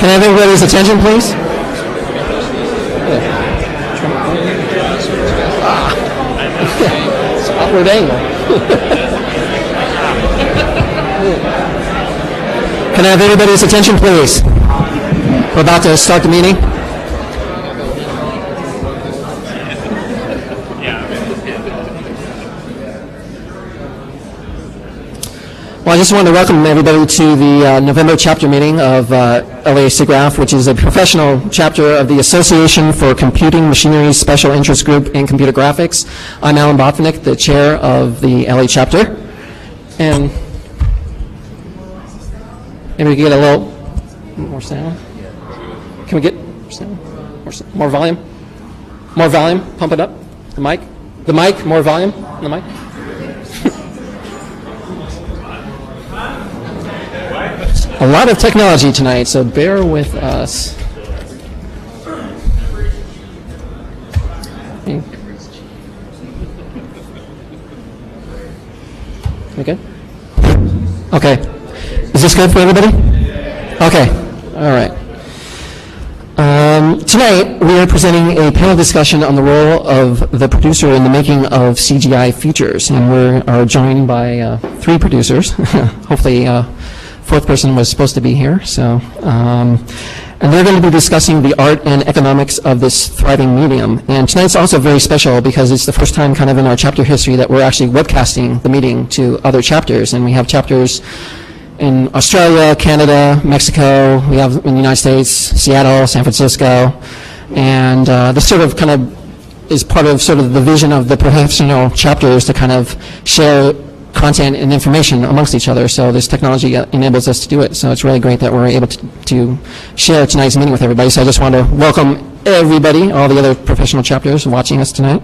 Can I have everybody's attention, please? It's an awkward angle. Can I have everybody's attention, please? We're about to start the meeting. Well, I just wanted to welcome everybody to the November chapter meeting of LA Siggraph, which is a professional chapter of the Association for Computing Machinery Special Interest Group in Computer Graphics. I'm Alan Botvinnik, the chair of the LA chapter. And maybe we can get a little more sound. Can we get sound? More volume? More volume? Pump it up. The mic? The mic? More volume on the mic? A lot of technology tonight, so bear with us. We good? Okay. Is this good for everybody? Okay. All right. Tonight, we are presenting a panel discussion on the role of the producer in the making of CGI features, and we are joined by three producers. Hopefully, fourth person was supposed to be here, so and they're going to be discussing the art and economics of this thriving medium. And tonight's also very special because it's the first time kind of in our chapter history that we're actually webcasting the meeting to other chapters, and we have chapters in Australia, Canada, Mexico, we have in the United States, Seattle, San Francisco, and this sort of kind of is part of sort of the vision of the professional chapters to kind of share content and information amongst each other. So this technology enables us to do it. So it's really great that we're able to share tonight's meeting with everybody. So I just want to welcome everybody, all the other professional chapters watching us tonight.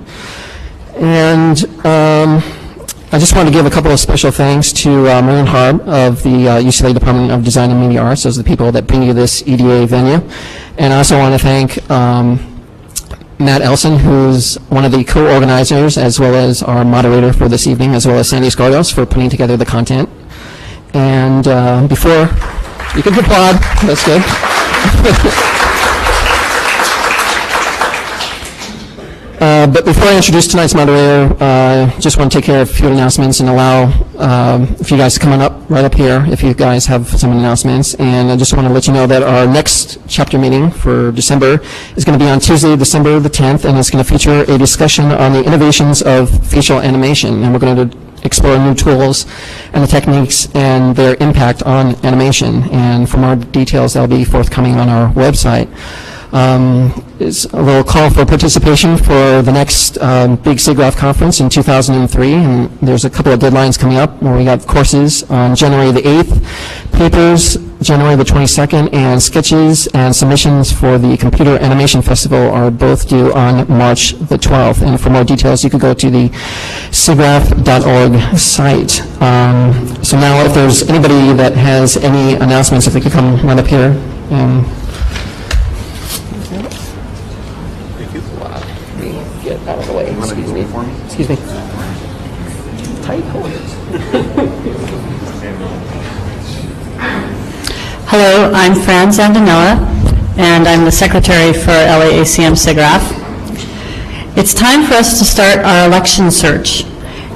And I just want to give a couple of special thanks to Maureen Harb of the UCLA Department of Design and Media Arts. Those are the people that bring you this EDA venue. And I also want to thank Matt Elson, who's one of the co-organizers as well as our moderator for this evening, as well as Sandy Scordios for putting together the content. And before, you can applaud, that's good. But before I introduce tonight's moderator, just want to take care of a few announcements and allow if you guys to come on up, right up here, if you guys have some announcements. And I just want to let you know that our next chapter meeting for December is going to be on Tuesday, December the 10th, and it's going to feature a discussion on the innovations of facial animation. And we're going to explore new tools and the techniques and their impact on animation. And for more details, that'll be forthcoming on our website. Is a little call for participation for the next big Siggraph conference in 2003, and there's a couple of deadlines coming up where we have courses on January the 8th, papers January the 22nd, and sketches and submissions for the Computer Animation Festival are both due on March the 12th. And for more details, you could go to the siggraph.org site. So now if there's anybody that has any announcements, if they could come right up here. Get out of the way. Excuse me. Excuse me. Tight quarters. Hello, I'm Fran Zandanella, and I'm the secretary for LAACM Siggraph. It's time for us to start our election search,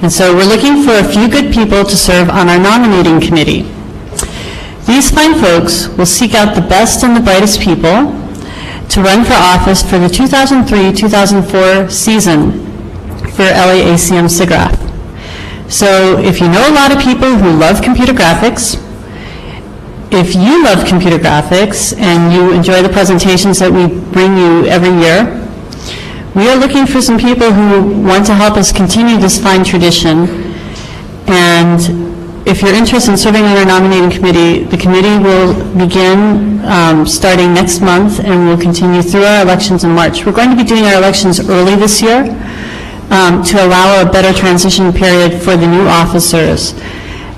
and so we're looking for a few good people to serve on our nominating committee. These fine folks will seek out the best and the brightest people to run for office for the 2003-2004 season for LAACM Siggraph. So if you know a lot of people who love computer graphics, if you love computer graphics and you enjoy the presentations that we bring you every year, we are looking for some people who want to help us continue this fine tradition. And if you're interested in serving on our nominating committee, the committee will begin starting next month and will continue through our elections in March. We're going to be doing our elections early this year to allow a better transition period for the new officers.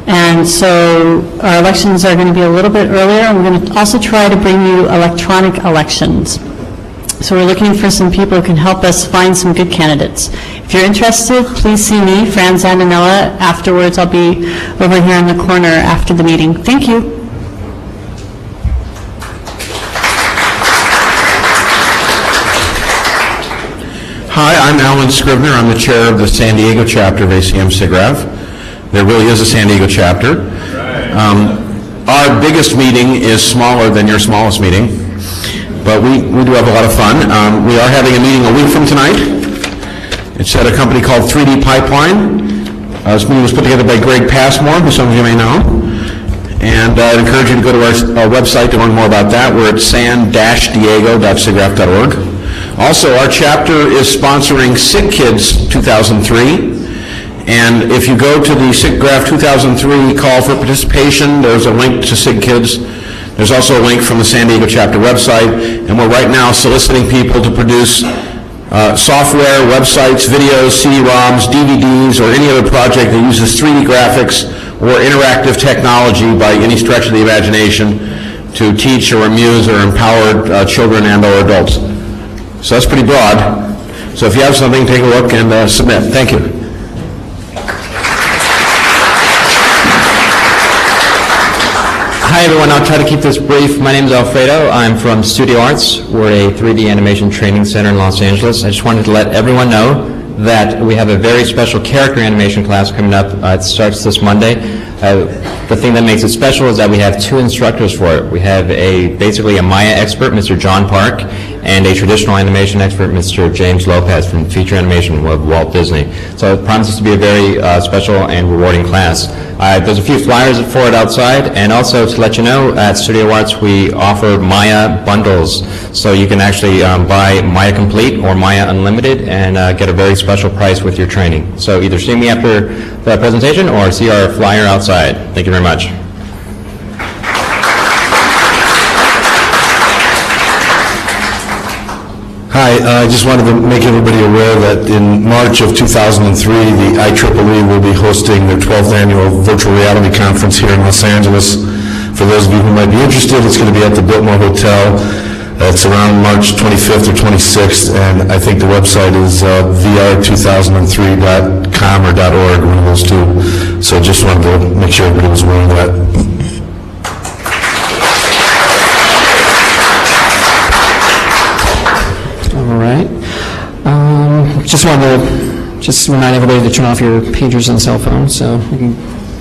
And so our elections are going to be a little bit earlier, and we're going to also try to bring you electronic elections. So we're looking for some people who can help us find some good candidates. If you're interested, please see me, Fran Zandanella. Afterwards, I'll be over here in the corner after the meeting. Thank you. Hi, I'm Alan Scrivener. I'm the chair of the San Diego chapter of ACM Siggraph. There really is a San Diego chapter. Our biggest meeting is smaller than your smallest meeting, but we do have a lot of fun. We are having a meeting a week from tonight. It's at a company called 3D Pipeline. This meeting was put together by Greg Passmore, who some of you may know. And I'd encourage you to go to our website to learn more about that. We're at san-diego.siggraph.org. Also, our chapter is sponsoring SIG Kids 2003. And if you go to the Siggraph 2003 call for participation, there's a link to SIG Kids. There's also a link from the San Diego chapter website. And we're right now soliciting people to produce software, websites, videos, CD-ROMs, DVDs, or any other project that uses 3D graphics or interactive technology by any stretch of the imagination to teach or amuse or empower children and or adults. So that's pretty broad. So if you have something, take a look and submit. Thank you. Hi everyone, I'll try to keep this brief. My name is Alfredo. I'm from Studio Arts. We're a 3D animation training center in Los Angeles. I just wanted to let everyone know that we have a very special character animation class coming up. It starts this Monday. The thing that makes it special is that we have two instructors for it. We have basically a Maya expert, Mr. John Park, and a traditional animation expert, Mr. James Lopez from feature animation of Walt Disney. So it promises to be a very special and rewarding class. There's a few flyers for it outside, and also to let you know, at Studio Arts we offer Maya bundles, so you can actually buy Maya Complete or Maya Unlimited and get a very special price with your training. So either see me after the presentation or see our flyer outside. Thank you very much. Hi, I just wanted to make everybody aware that in March of 2003, the IEEE will be hosting their 12th annual virtual reality conference here in Los Angeles. For those of you who might be interested, it's going to be at the Biltmore Hotel. It's around March 25th or 26th, and I think the website is vr2003.com or .org, one of those two. So just wanted to make sure everybody was aware of that. All right. Just wanted to remind everybody to turn off your pagers and cell phones so we can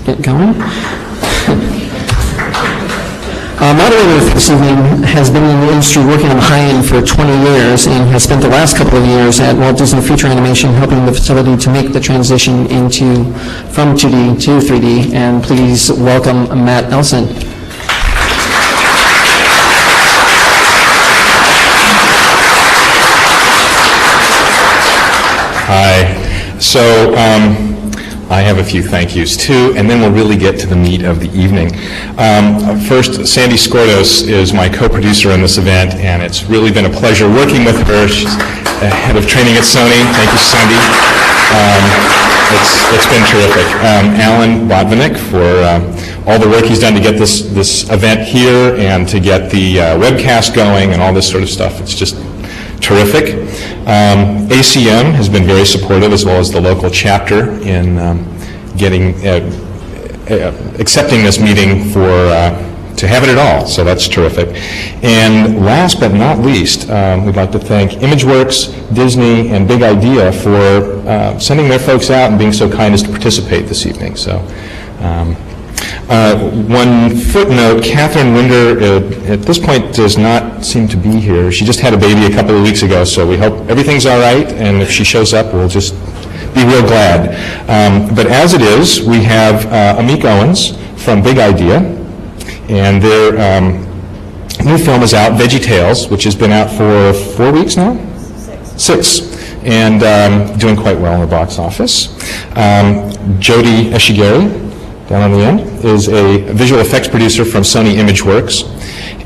get going. Moderator for this evening has been in the industry working on the high end for 20 years and has spent the last couple of years at Walt Disney Feature Animation helping the facility to make the transition from 2D to 3D. And please welcome Matt Elson. Hi. So I have a few thank yous too, and then we'll really get to the meat of the evening. First, Sandy Skordos is my co-producer in this event, and it's really been a pleasure working with her. She's the head of training at Sony. Thank you, Sandy. It's been terrific. Alan Bodvinik for all the work he's done to get this event here and to get the webcast going and all this sort of stuff. It's just terrific. ACM has been very supportive, as well as the local chapter, in accepting this meeting to have it at all. So that's terrific. And last but not least, we'd like to thank ImageWorks, Disney, and Big Idea for sending their folks out and being so kind as to participate this evening. So. One footnote, Catherine Winder at this point does not seem to be here. She just had a baby a couple of weeks ago, so we hope everything's all right, and if she shows up, we'll just be real glad. But as it is, we have Amik Owens from Big Idea, and their new film is out, Veggie Tales, which has been out for 4 weeks now? Six. And doing quite well in the box office. Jody Eshigari, down on the end, is a visual effects producer from Sony ImageWorks,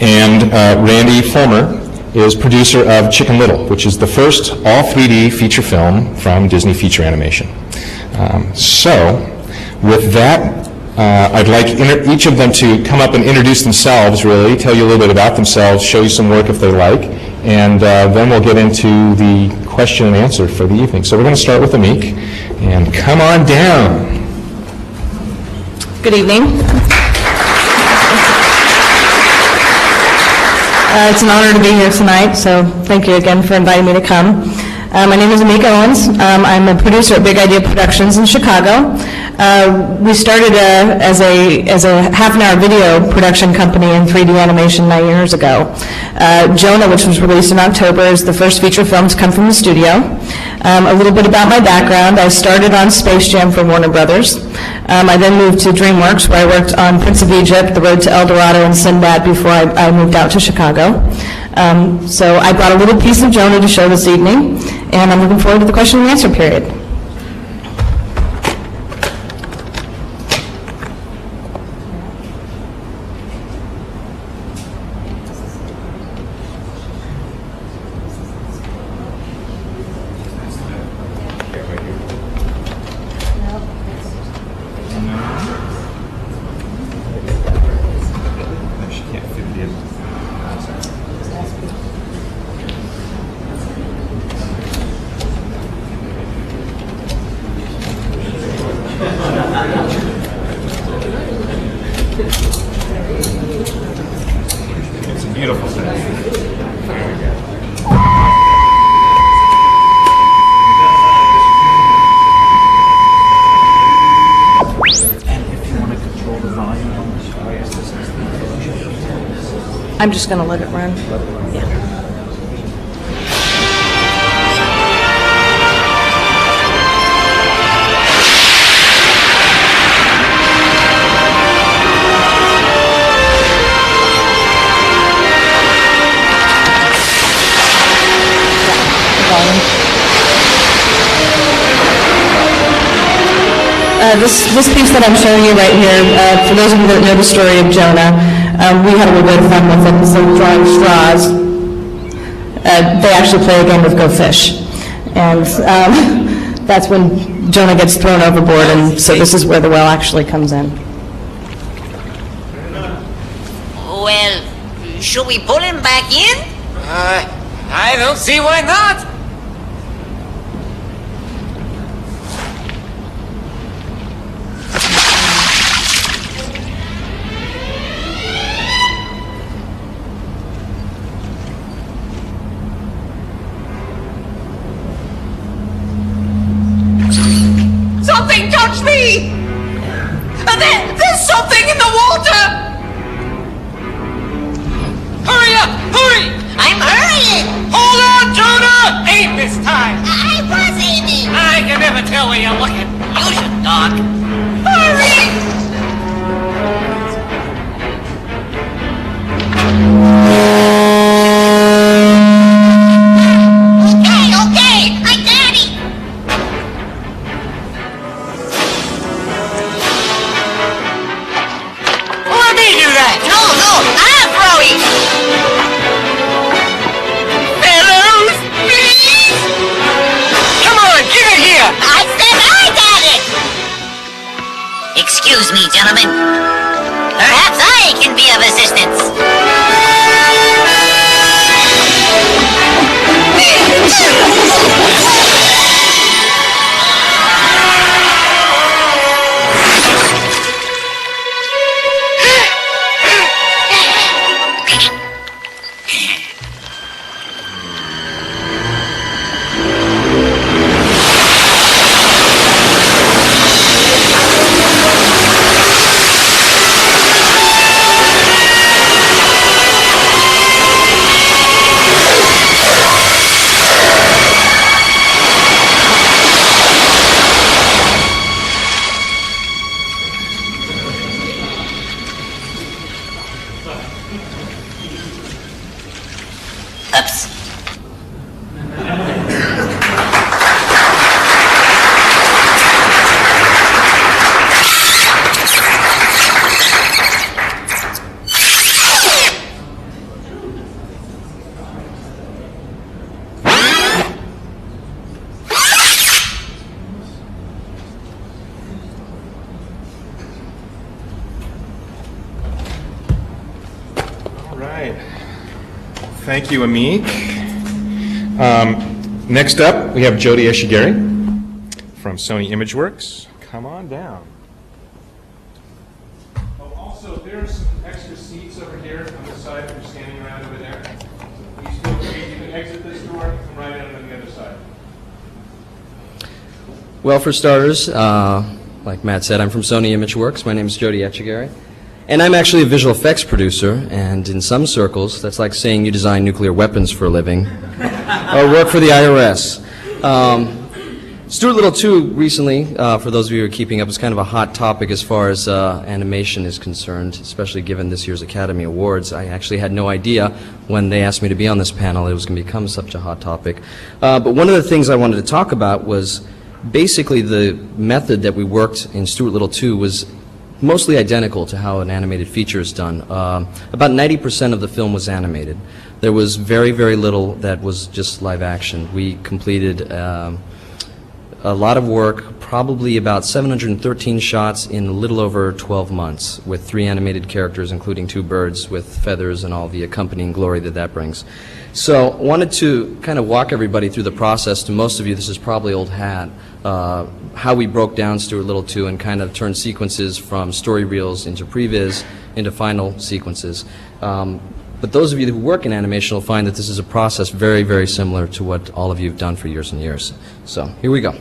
and Randy Fulmer is producer of Chicken Little, which is the first all 3D feature film from Disney Feature Animation. So, with that, I'd like each of them to come up and introduce themselves, really, tell you a little bit about themselves, show you some work if they like, and then we'll get into the question and answer for the evening. So we're going to start with Amik, and come on down. Good evening. It's an honor to be here tonight, so thank you again for inviting me to come. My name is Amika Owens. I'm a producer at Big Idea Productions in Chicago. We started as a half-an-hour video production company in 3D animation 9 years ago. Jonah, which was released in October, is the first feature film to come from the studio. A little bit about my background. I started on Space Jam for Warner Brothers. I then moved to DreamWorks, where I worked on Prince of Egypt, The Road to El Dorado, and Sinbad before I moved out to Chicago. So I brought a little piece of Jonah to show this evening, and I'm looking forward to the question and answer period. It's a beautiful thing. I'm just going to let it run. Yeah. This piece that I'm showing you right here, for those of you that know the story of Jonah, we had a little bit of fun with it. Instead of drawing straws, they actually play a game of Go Fish. And that's when Jonah gets thrown overboard, and so this is where the well actually comes in. Well, should we pull him back in? I don't see why not. Something touched me! There's something in the water! Hurry up! Hurry! I'm hurrying! Hold on, Jonah! Aim this time! I was aiming! I can never tell where you're looking. You should talk. Hurry! Okay, I got it! Let me do that! No, I'll throw it! Fellows, please! Come on, give it here! I said I got it! Excuse me, gentlemen. Perhaps I can be of assistance. Oops. All right. Thank you, Amik. Next up, we have Jody Eshigari from Sony ImageWorks. Come on down. Oh, also, there are some extra seats over here on the side if you're standing around over there. So please feel free, you can exit this door and come right in on the other side. Well, for starters, like Matt said, I'm from Sony ImageWorks. My name is Jody Etchegary. And I'm actually a visual effects producer, and in some circles, that's like saying you design nuclear weapons for a living or work for the IRS. Stuart Little 2 recently, for those of you who are keeping up, is kind of a hot topic as far as animation is concerned, especially given this year's Academy Awards. I actually had no idea when they asked me to be on this panel it was going to become such a hot topic. But one of the things I wanted to talk about was basically the method that we worked in Stuart Little 2 was mostly identical to how an animated feature is done. About 90% of the film was animated. There was very, very little that was just live action. We completed a lot of work, probably about 713 shots in a little over 12 months, with 3 animated characters, including 2 birds with feathers and all the accompanying glory that that brings. So I wanted to kind of walk everybody through the process. To most of you, this is probably old hat, how we broke down Stuart Little 2 and kind of turned sequences from story reels into previs, into final sequences. But those of you who work in animation will find that this is a process very, very similar to what all of you have done for years and years. So here we go.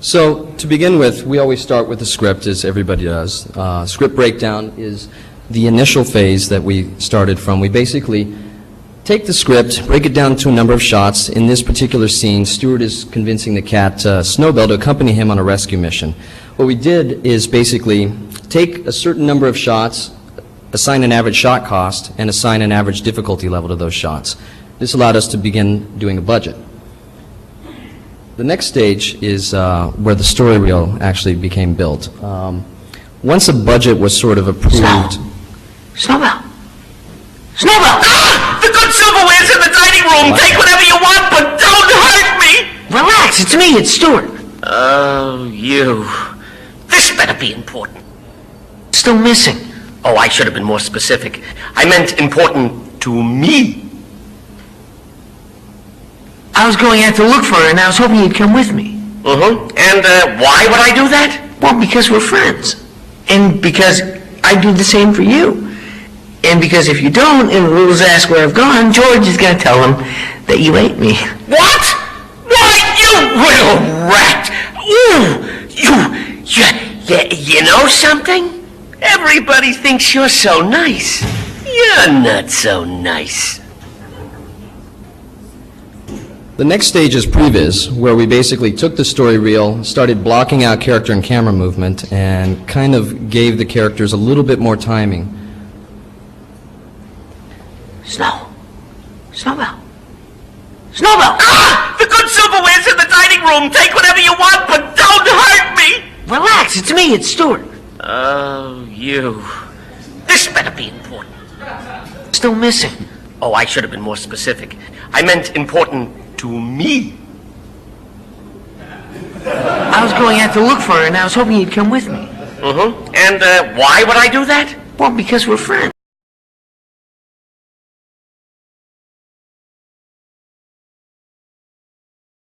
So, to begin with, we always start with the script, as everybody does. Script breakdown is the initial phase that we started from. We basically take the script, break it down to a number of shots. In this particular scene, Stuart is convincing the cat Snowbell to accompany him on a rescue mission. What we did is basically take a certain number of shots, assign an average shot cost, and assign an average difficulty level to those shots. This allowed us to begin doing a budget. The next stage is where the story reel actually became built. Once a budget was sort of approved... Snowbell! Snowbell! Ah! The good silverware's in the dining room! Take whatever you want, but don't hurt me! Relax, it's me, it's Stuart. Oh, you. This better be important. Still missing. Oh, I should have been more specific. I meant important to me. I was going out to look for her, and I was hoping you'd come with me. Mm-hmm. And why would I do that? Well, because we're friends. And because I do the same for you. And because if you don't, and Rules ask where I've gone, George is going to tell him that you ate me. What? Why, you little rat! Ooh, you know something? Everybody thinks you're so nice. You're not so nice. The next stage is previs, where we basically took the story reel, started blocking out character and camera movement, and kind of gave the characters a little bit more timing. Snowbell! Ah! The good silverware's in the dining room! Take whatever you want, but don't hurt me! Relax, it's me, it's Stuart. Oh, you. This better be important. Still missing. Oh, I should have been more specific. I meant important to me. I was going out to look for her, and I was hoping you'd come with me. Mm-hmm. And why would I do that? Well, because we're friends.